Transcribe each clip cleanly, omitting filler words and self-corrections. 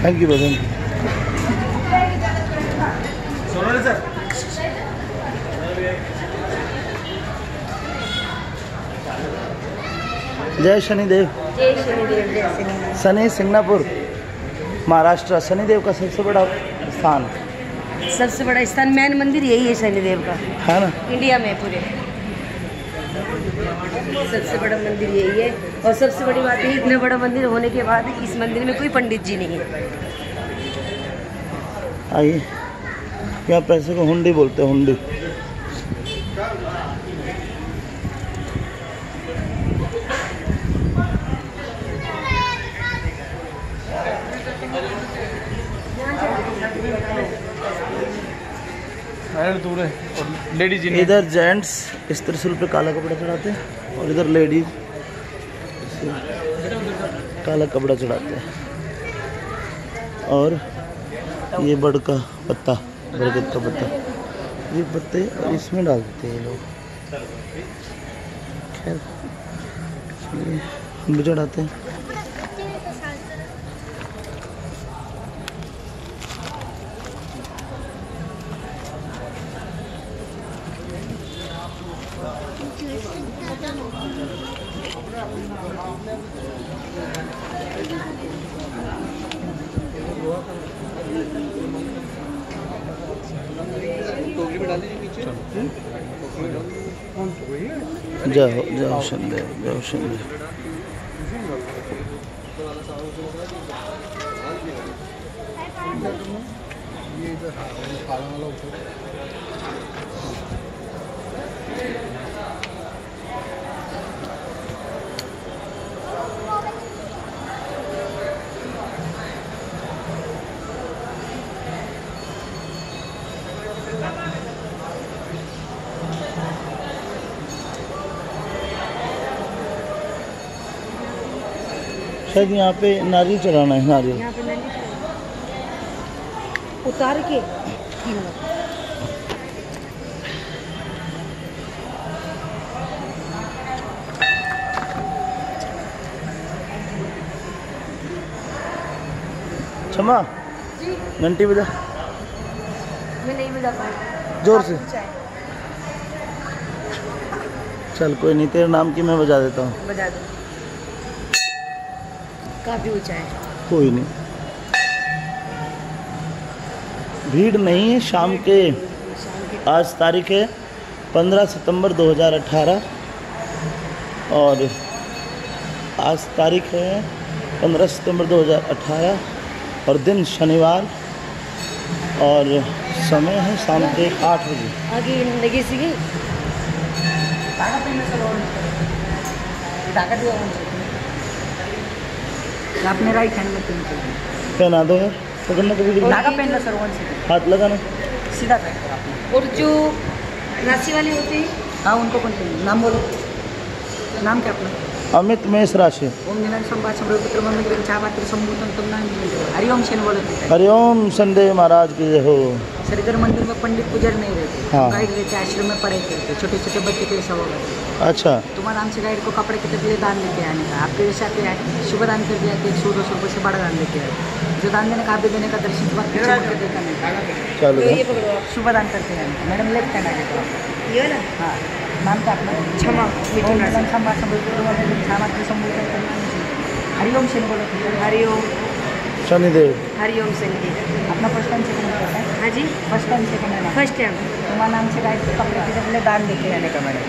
Thank you भैया। जय शनिदेव। जय शनिदेव। जय शनिदेव। शनि सिंगापुर महाराष्ट्र शनिदेव का सबसे बड़ा स्थान, सबसे बड़ा स्थान मेन मंदिर यही है शनिदेव का, है ना? इंडिया में पूरे सबसे बड़ा मंदिर यही है। और सबसे बड़ी बात है, इतना बड़ा मंदिर होने के बाद इस मंदिर में कोई पंडित जी नहीं है। आइए, यहाँ पैसे को हुंडी बोलते हैं, हुंडी। दूर है और लेडीज इधर जेंट्स इस त्रिशूल पे काला कपड़ा चढ़ाते हैं और इधर लेडीज काला कपड़ा चढ़ाते हैं। और ये बड़ का पत्ता, बरगद का पत्ता, ये पत्ते और इसमें डाल देते हैं लोग। खैर चलिए हम भी चढ़ाते हैं। जय हो, जय हो शनिदेव, जय हो शनिदेव। शायद यहाँ पे नारियल चढ़ाना है, नारियल। यहाँ पे उतार के क्षमा घंटी बजा, मैं नहीं बजा पाऊँ जोर से। चल कोई नहीं, तेरे नाम की मैं बजा देता हूँ। बजा दो। काफी ऊंचा है। कोई नहीं, भीड़ नहीं है। शाम के आज तारीख है 15 सितंबर 2018 और आज तारीख है 15 सितंबर 2018 और दिन शनिवार और समय है शाम के 8 बजे। आगे लगी सी आपने राइट हैंड में पहना दो यार, पकड़ना कभी धागा पहन लो सर, वन से हाथ लगाना सीधा कर। और जो राशि वाले होते हैं, हाँ उनको कौन चाहिए? नाम बोलो, नाम क्या अपना? अमित मेष राशि। ओम निरंजन संवाद संभ्रपुत्र मंदिर छापात्र संभूतन तुम नाम हरिओम सेन बोलो। हरिओम संदेव महाराज की जय हो। सर इधर मंदिर में पंडित पुजारी नहीं रहते, हाँ। गाइड रहते, आश्रम में पढ़ाई करते, छोटे छोटे बच्चे के सब होगा। अच्छा, तुम्हारा नाम से गाइड को कपड़े के तबले दान लेके आने का, आपके जैसे आते हैं शुभ दान कर दिया कि 100-200 रुपये से बड़ा दान लेके आए। जो दान देने का आप भी देने का दर्शन के बाद पीछे मुड़ के देखा नहीं। चलो ये पकड़ो आप, शुभ दान करते हैं मैडम, लेफ्ट हैंड आगे तो ये ना। हाँ, नाम क्या अपना? क्षमा हरिओम सेन बोलो। हरिओम शनिदेव। हरिओम शनिदेव। अपना फर्स्ट टाइम सेकंड है? हाँ जी, फर्स्ट टाइम सेकंड है ना? First time. तुम्हारा नाम से गाइड कपड़े के बदले दान देके आने का मैडम,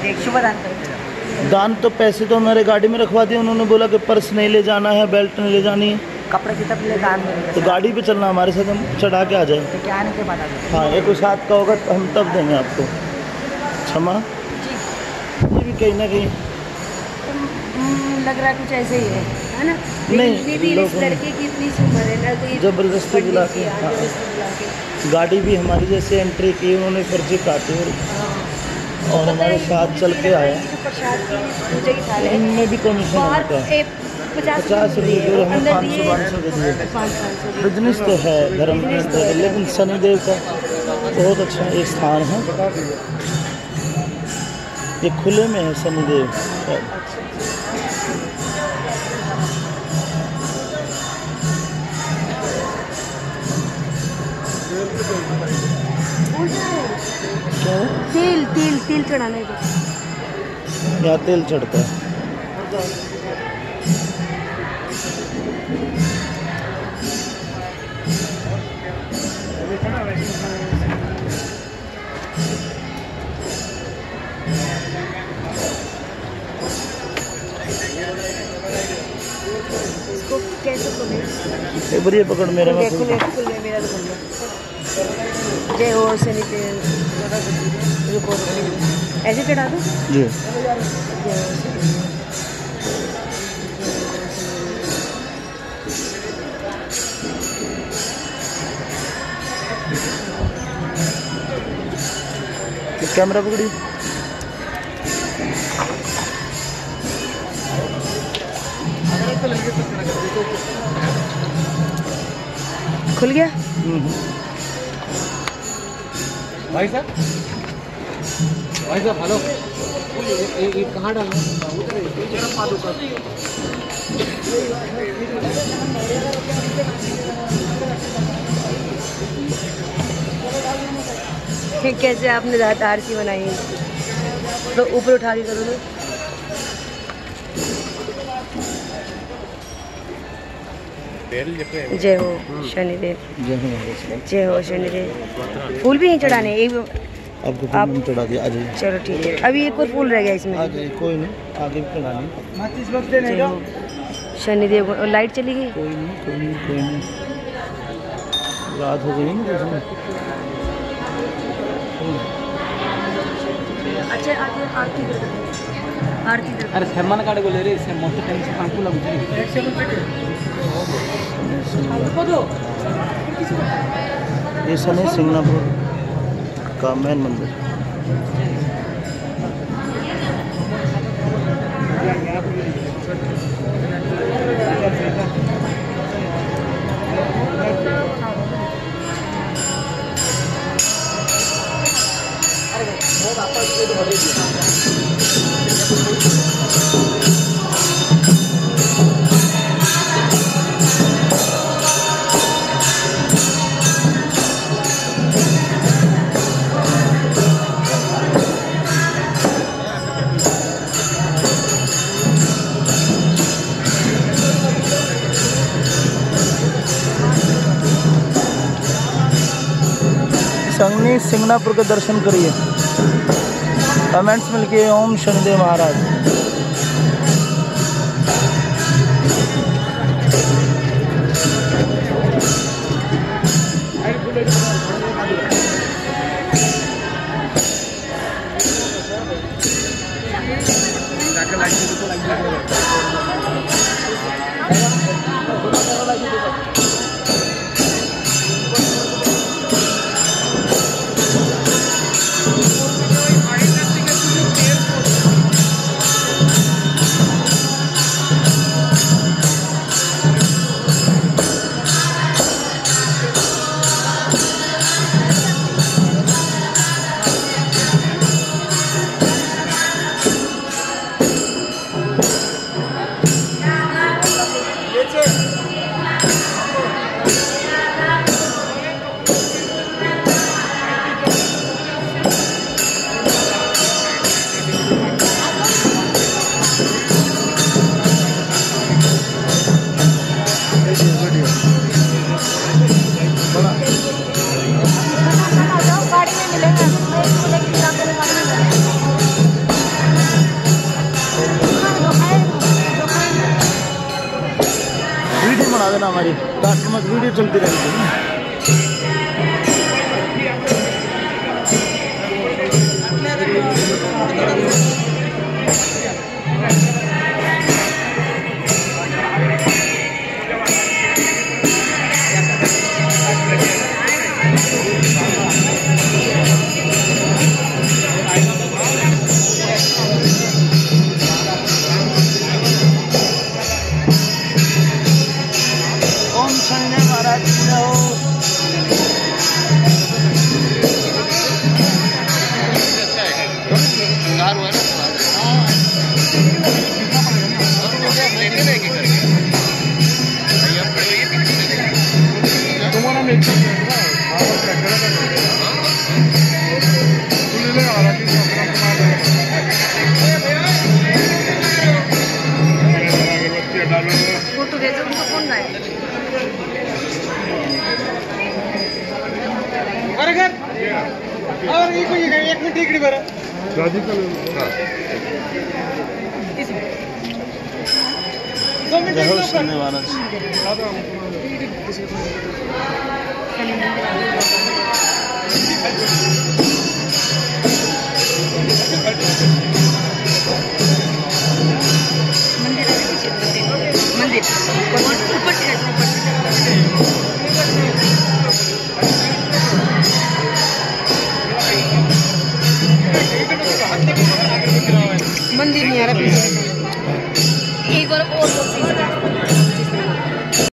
एक शुभ दान करते। दान तो पैसे तो हमारे गाड़ी में रखवा दिए, उन्होंने बोला कि पर्स नहीं ले जाना है, बेल्ट नहीं ले जानी है, कपड़े के तबले दान देने तो गाड़ी पे चलना हमारे साथ, हम चढ़ा के आ जाए। तो क्या आने के बाद आ जाए? हाँ, एक कोई साथ का होगा तो हम तब देंगे आपको। क्षमा, ये भी कहीं ना कहीं लग रहा है कुछ ऐसे ही है ना? नहीं, इतनी भी इस लड़के की इतनी सी उम्र है ना, कोई जबरदस्ती बुला के, हाँ। गाड़ी भी हमारी जैसे एंट्री की, उन्होंने पर्ची काटी और हमारे साथ चल के आया। इनमें भी कमीशन होता है 50 रुपये, हमें 500-500 के दिए। बिजनेस तो है धर्म के अंदर, लेकिन शनिदेव का बहुत अच्छा एक स्थान है, ये खुले में है शनिदेव। तिल चढ़ाना है इधर। यहाँ तेल चढ़ता है। इसको कैसे खोले? एक बार ये पकड़ मेरा में खुले खुले मेरा तो खुल गया। जय हो शनि तेल। रुको ऐसे चढ़ा दो जी। जय हो शनि। कैमरा पकड़ी। खुल गया। भाई साहब हेलो, ये कहाँ डालना? कैसे आपने रात आरती बनाई है? तो ऊपर उठा के करो ना। जय हो शनिदेव। जय हो शनिदेव। फूल भी नहीं चढ़ाने? एक आपको फूल मैंने चढ़ा दिया। आ जाइए। चलो ठीक है। अभी एक और फूल रह गया इसमें। आ जाइए, कोई नहीं, आगे भी चढ़ानी। जय हो शनिदेव। और लाइट चली गई। कोई नहीं, कोई नहीं, कोई नहीं। रात हो गई ना उसमें। अच्छा आरती कर दो। आरती कर दो। अरे सम्मान कार्ड को ले रहे इससे मोटे टाइम से कांकू लग जाए। ये शनि सिंगनापुर का मेन मंदिर। शनि सिंगनापुर के दर्शन करिए। कमेंट्स में लिखिए ओम शनिदेव महाराज। वीडियो बना देना हमारी, ताकि वीडियो चलती रहेगी। ओम शनिदेव महाराज की जय हो। तुम्हारा जय हो सुनने वाला मंदिर ऊपर से मंदिर नहीं आ रहा एक बार और